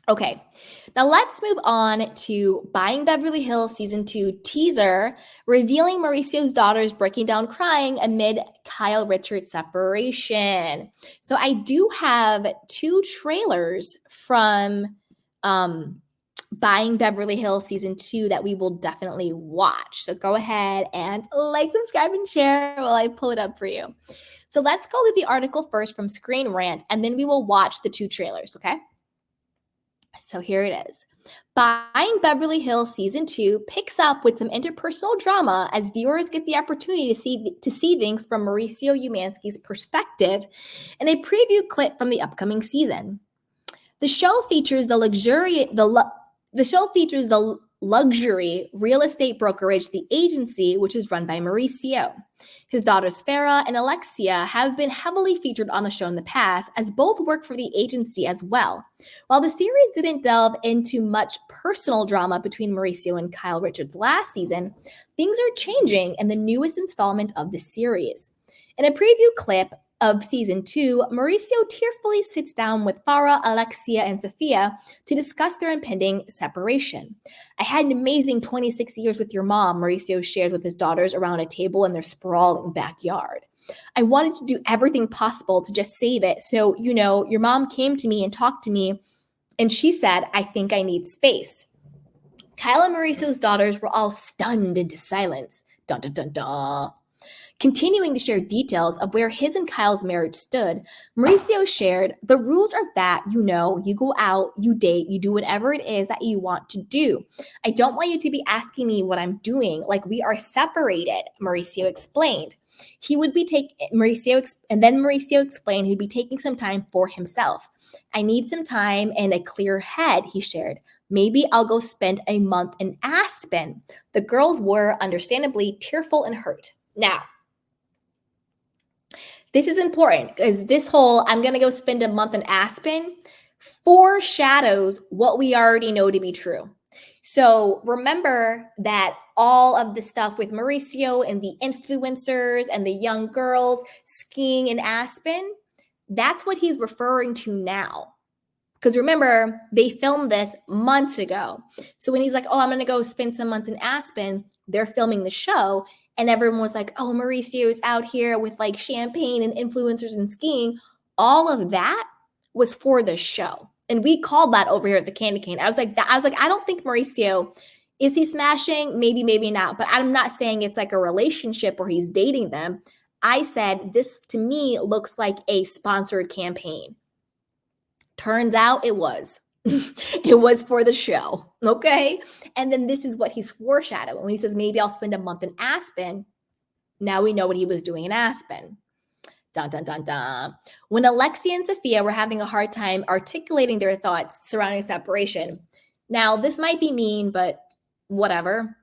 Okay, now let's move on to Buying Beverly Hills Season 2 teaser, revealing Mauricio's daughters breaking down crying amid Kyle Richards' separation. So I do have two trailers from Buying Beverly Hills Season 2 that we will definitely watch. So go ahead and like, subscribe, and share while I pull it up for you. So let's go with the article first from Screen Rant, and then we will watch the two trailers, okay? So here it is. Buying Beverly Hills Season 2 picks up with some interpersonal drama as viewers get the opportunity to see things from Mauricio Umansky's perspective in a preview clip from the upcoming season. The show features the luxury real estate brokerage, The Agency, which is run by Mauricio. His daughters Farah and Alexia have been heavily featured on the show in the past, as both work for The Agency as well. While the series didn't delve into much personal drama between Mauricio and Kyle Richards last season, things are changing in the newest installment of the series. In a preview clip of Season 2, Mauricio tearfully sits down with Farah, Alexia, and Sophia to discuss their impending separation. I had an amazing 26 years with your mom, Mauricio shares with his daughters around a table in their sprawling backyard. I wanted to do everything possible to just save it. So, your mom came to me and talked to me, and she said, I think I need space. Kyle and Mauricio's daughters were all stunned into silence. Dun dun dun dun. Continuing to share details of where his and Kyle's marriage stood, Mauricio shared, the rules are that, you go out, you date, you do whatever it is that you want to do. I don't want you to be asking me what I'm doing, like we are separated, Mauricio explained. Mauricio explained he'd be taking some time for himself. I need some time and a clear head, he shared. Maybe I'll go spend a month in Aspen. The girls were understandably tearful and hurt. Now, this is important because this whole I'm going to go spend a month in Aspen foreshadows what we already know to be true. So remember that all of the stuff with Mauricio and the influencers and the young girls skiing in Aspen, that's what he's referring to now. Because remember, they filmed this months ago. So when he's like, oh, I'm going to go spend some months in Aspen, they're filming the show. And everyone was like, oh, Mauricio's out here with like champagne and influencers and skiing. All of that was for the show. And we called that over here at the Candy Cane. I was like, I don't think Mauricio, is he smashing? Maybe, maybe not. But I'm not saying it's like a relationship or he's dating them. I said, this to me looks like a sponsored campaign. Turns out it was. It was for the show, okay? And then this is what he's foreshadowing. When he says, maybe I'll spend a month in Aspen, now we know what he was doing in Aspen. Dun, dun, dun, dun. When Alexia and Sophia were having a hard time articulating their thoughts surrounding separation. Now, this might be mean, but whatever.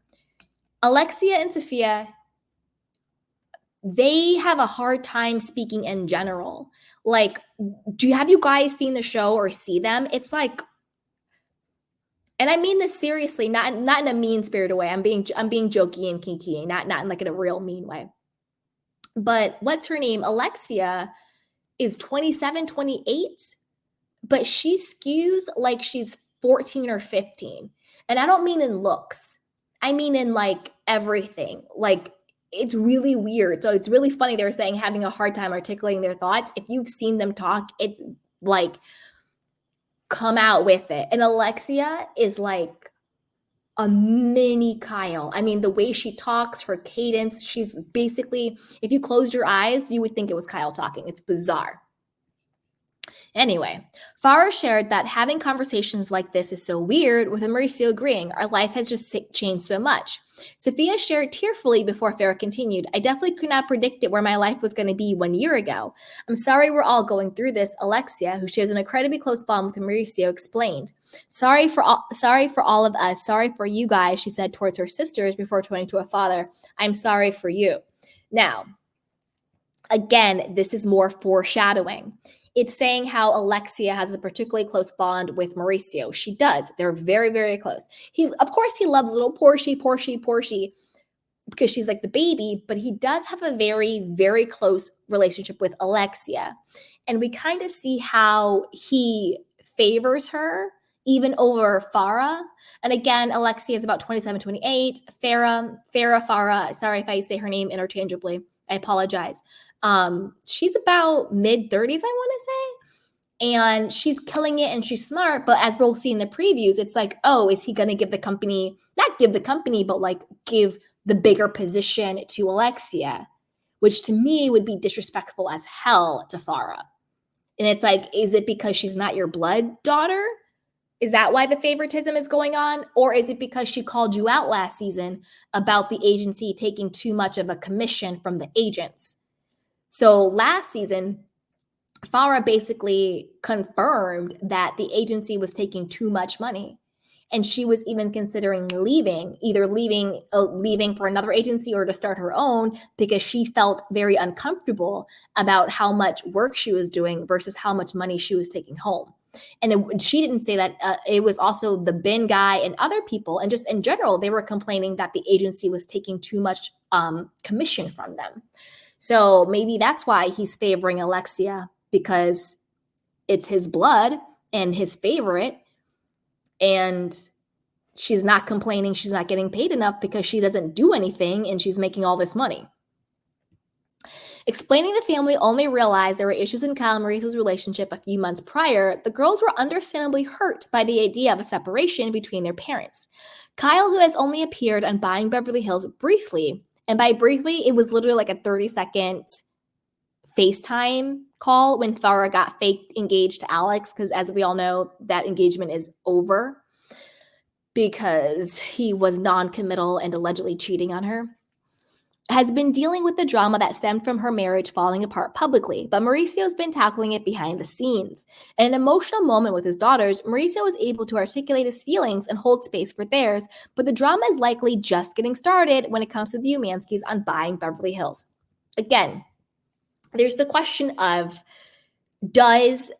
Alexia and Sophia, they have a hard time speaking in general. Like, have you guys seen the show or see them? It's like, and I mean this seriously, not in a mean-spirited way. I'm being jokey and kinky, not in like in a real mean way. But what's her name? Alexia is 27, 28, but she skews like she's 14 or 15. And I don't mean in looks. I mean in like everything. Like, it's really weird. So it's really funny. They were saying having a hard time articulating their thoughts. If you've seen them talk, it's like, come out with it. And Alexia is like a mini Kyle. I mean, the way she talks, her cadence, she's basically, if you closed your eyes, you would think it was Kyle talking. It's bizarre. Anyway, Farah shared that having conversations like this is so weird, with Mauricio agreeing, our life has just changed so much. Sophia shared tearfully before Farah continued, I definitely could not predict it where my life was going to be 1 year ago. I'm sorry we're all going through this, Alexia, who shares an incredibly close bond with Mauricio, explained. Sorry for all of us. Sorry for you guys, she said towards her sisters before turning to her father. I'm sorry for you. Now, again, this is more foreshadowing. It's saying how Alexia has a particularly close bond with Mauricio. She does. They're very, very close. Of course, he loves little Portia, because she's like the baby, but he does have a very, very close relationship with Alexia. And we kind of see how he favors her, even over Farah. And again, Alexia is about 27, 28. Farah, sorry if I say her name interchangeably. I apologize. She's about mid-30s, I want to say. And she's killing it and she's smart. But as we'll see in the previews, it's like, oh, is he going to give the company, not give the company, but like give the bigger position to Alexia, which to me would be disrespectful as hell to Farah. And it's like, is it because she's not your blood daughter? Is that why the favoritism is going on? Or is it because she called you out last season about the agency taking too much of a commission from the agents? So last season, Farah basically confirmed that the agency was taking too much money. And she was even considering leaving, either leaving for another agency or to start her own, because she felt very uncomfortable about how much work she was doing versus how much money she was taking home. And she didn't say that. It was also the bin guy and other people. And just in general, they were complaining that the agency was taking too much commission from them. So maybe that's why he's favoring Alexia, because it's his blood and his favorite. And she's not complaining she's not getting paid enough because she doesn't do anything and she's making all this money. Explaining the family only realized there were issues in Kyle and Mauricio's relationship a few months prior, the girls were understandably hurt by the idea of a separation between their parents. Kyle, who has only appeared on Buying Beverly Hills briefly, and by briefly, it was literally like a 30-second FaceTime call when Farah got fake engaged to Alex, because as we all know, that engagement is over because he was non-committal and allegedly cheating on her, has been dealing with the drama that stemmed from her marriage falling apart publicly, but Mauricio's been tackling it behind the scenes. In an emotional moment with his daughters, Mauricio was able to articulate his feelings and hold space for theirs, but the drama is likely just getting started when it comes to the Umanskys on Buying Beverly Hills. Again, there's the question of, does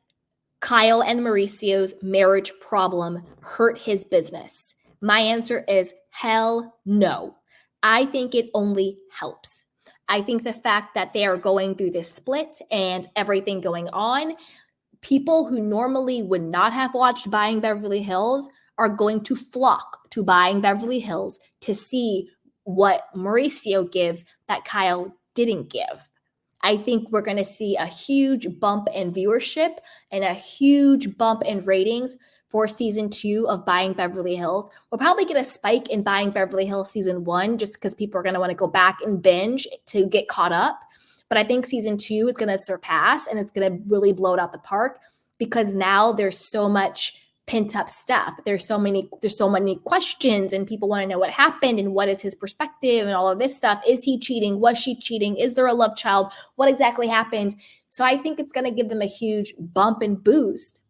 Kyle and Mauricio's marriage problem hurt his business? My answer is hell no. I think it only helps. I think the fact that they are going through this split and everything going on, people who normally would not have watched Buying Beverly Hills are going to flock to Buying Beverly Hills to see what Mauricio gives that Kyle didn't give. I think we're going to see a huge bump in viewership and a huge bump in ratings for season 2 of Buying Beverly Hills. We'll probably get a spike in Buying Beverly Hills season 1 just because people are going to want to go back and binge to get caught up. But I think season 2 is going to surpass, and it's going to really blow it out the park because now there's so much pent up stuff. There's so many questions, and people want to know what happened and what is his perspective and all of this stuff. Is he cheating? Was she cheating? Is there a love child? What exactly happened? So I think it's going to give them a huge bump and boost.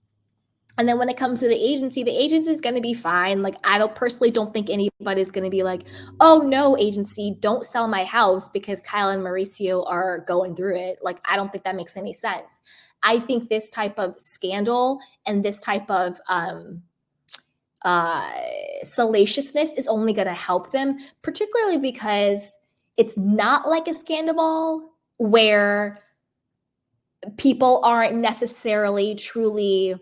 And then when it comes to the agency is going to be fine. Like, I personally don't think anybody's going to be like, oh no, agency, don't sell my house because Kyle and Mauricio are going through it. Like, I don't think that makes any sense. I think this type of scandal and this type of salaciousness is only going to help them, particularly because it's not like a scandal where people aren't necessarily truly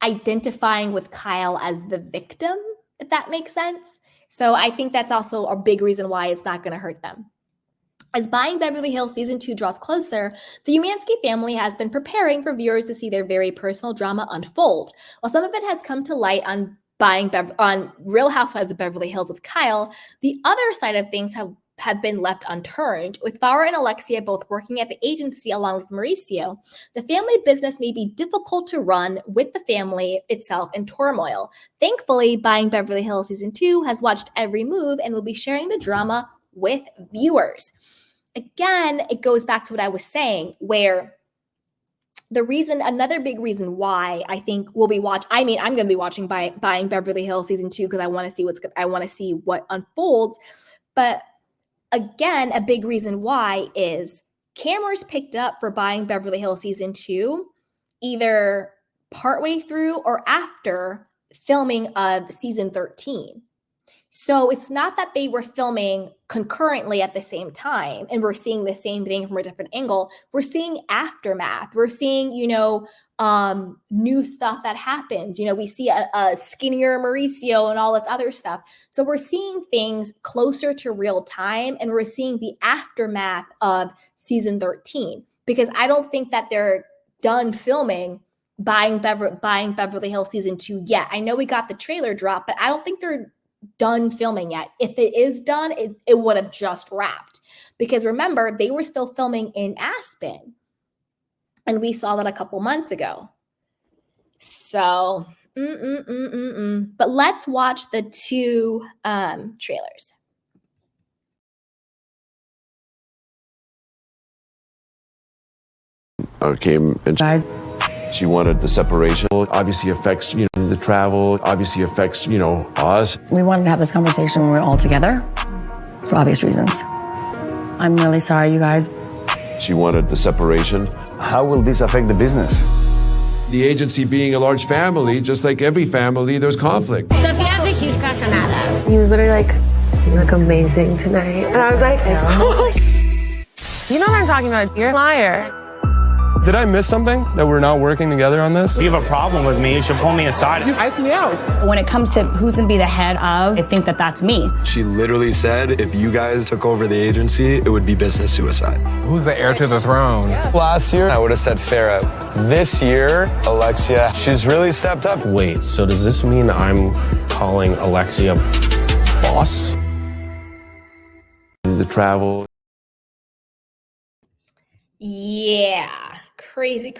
identifying with Kyle as the victim, if that makes sense. So I think that's also a big reason why it's not going to hurt them. As Buying Beverly Hills season 2 draws closer, the Umansky family has been preparing for viewers to see their very personal drama unfold. While some of it has come to light on Real Housewives of Beverly Hills with Kyle, the other side of things have been left unturned. With Farah and Alexia both working at the agency along with Mauricio, the family business may be difficult to run with the family itself in turmoil. Thankfully, Buying Beverly Hills season 2 has watched every move and will be sharing the drama with viewers. Again, it goes back to what I was saying, where another big reason why I think we'll be I'm going to be watching Buying Beverly Hills season 2 because I want to see what unfolds. But again, a big reason why is cameras picked up for Buying Beverly Hills season 2 either partway through or after filming of season 13. So it's not that they were filming concurrently at the same time and we're seeing the same thing from a different angle. We're seeing aftermath. We're seeing, new stuff that happens. We see a skinnier Mauricio and all this other stuff. So we're seeing things closer to real time, and we're seeing the aftermath of season 13, because I don't think that they're done filming buying Beverly Hills season 2 yet. I know we got the trailer drop, but I don't think they're done filming yet. If it is done, it would have just wrapped, because remember, they were still filming in Aspen, and we saw that a couple months ago. So, but let's watch the 2 trailers. Came and she wanted the separation. Obviously affects, the travel, obviously affects, us. We wanted to have this conversation when we were all together for obvious reasons. I'm really sorry, you guys. She wanted the separation. How will this affect the business? The agency being a large family, just like every family, there's conflict. Sophia has a huge crush on Adam. He was literally like, "You look amazing tonight." And I was like, "You know what I'm talking about? You're a liar." Did I miss something? That we're not working together on this? If you have a problem with me, you should pull me aside. You iced me out. When it comes to who's going to be the head of, I think that that's me. She literally said if you guys took over the agency, it would be business suicide. Who's the heir to the throne? Last year, I would have said Farrah. This year, Alexia, she's really stepped up. Wait, so does this mean I'm calling Alexia boss? The travel. Yeah. Crazy.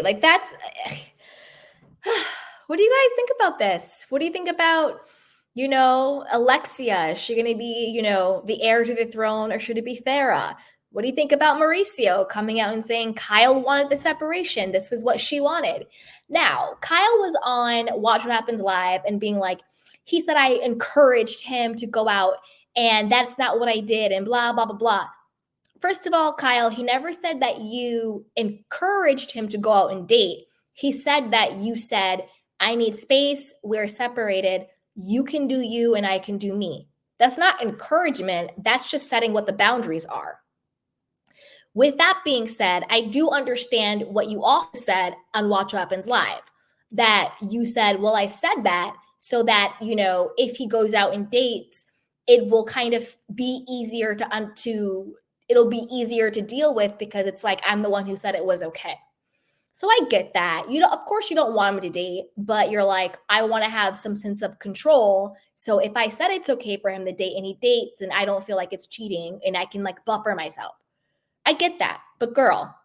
Like, that's, what do you guys think about this? What do you think about, Alexia? Is she going to be, the heir to the throne, or should it be Farrah? What do you think about Mauricio coming out and saying Kyle wanted the separation? This was what she wanted. Now, Kyle was on Watch What Happens Live and being like, he said I encouraged him to go out, and that's not what I did, and blah, blah, blah, blah. First of all, Kyle, he never said that you encouraged him to go out and date. He said that you said, I need space. We're separated. You can do you and I can do me. That's not encouragement. That's just setting what the boundaries are. With that being said, I do understand what you also said on Watch What Happens Live, that you said, well, I said that so that, if he goes out and dates, it will kind of be easier it'll be easier to deal with, because it's like, I'm the one who said it was okay. So I get that. Of course you don't want him to date, but you're like, I want to have some sense of control. So if I said it's okay for him to date and he dates, and I don't feel like it's cheating and I can buffer myself. I get that. But girl,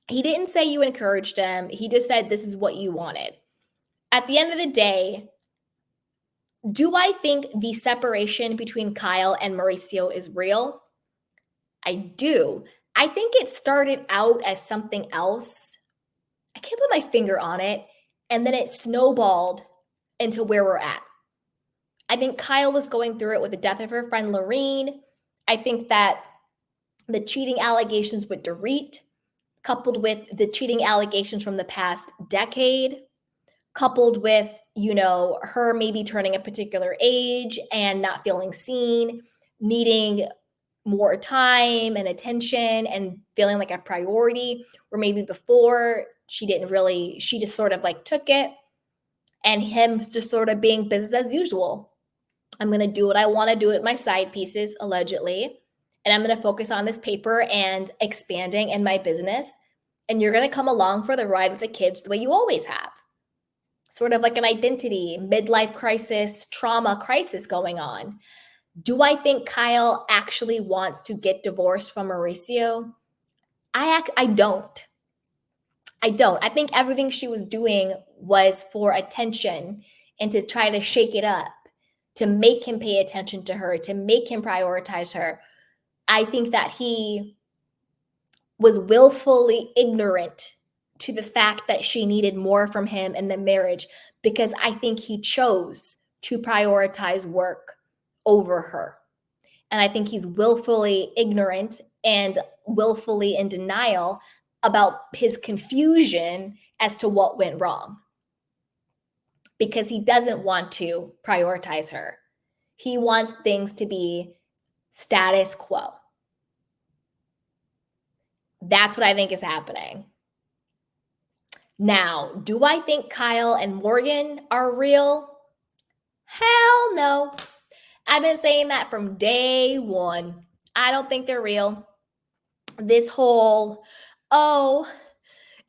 he didn't say you encouraged him. He just said this is what you wanted. At the end of the day, do I think the separation between Kyle and Mauricio is real? I do. I think it started out as something else. I can't put my finger on it. And then it snowballed into where we're at. I think Kyle was going through it with the death of her friend Lorene. I think that the cheating allegations with Dorit, coupled with the cheating allegations from the past decade, coupled with, her maybe turning a particular age and not feeling seen, needing more time and attention and feeling like a priority, where maybe before she just sort of took it, and him just sort of being business as usual. I'm going to do what I want to do with my side pieces, allegedly, and I'm going to focus on this paper and expanding in my business, and you're going to come along for the ride with the kids the way you always have. Sort of like an identity, midlife crisis, trauma crisis going on. Do I think Kyle actually wants to get divorced from Mauricio? I don't. I think everything she was doing was for attention and to try to shake it up, to make him pay attention to her, to make him prioritize her. I think that he was willfully ignorant to the fact that she needed more from him in the marriage, because I think he chose to prioritize work over her. And I think he's willfully ignorant and willfully in denial about his confusion as to what went wrong, because he doesn't want to prioritize her. He wants things to be status quo. That's what I think is happening. Now, do I think Kyle and Morgan are real? Hell no. I've been saying that from day one. I don't think they're real. This whole, oh,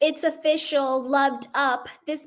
it's official, loved up. This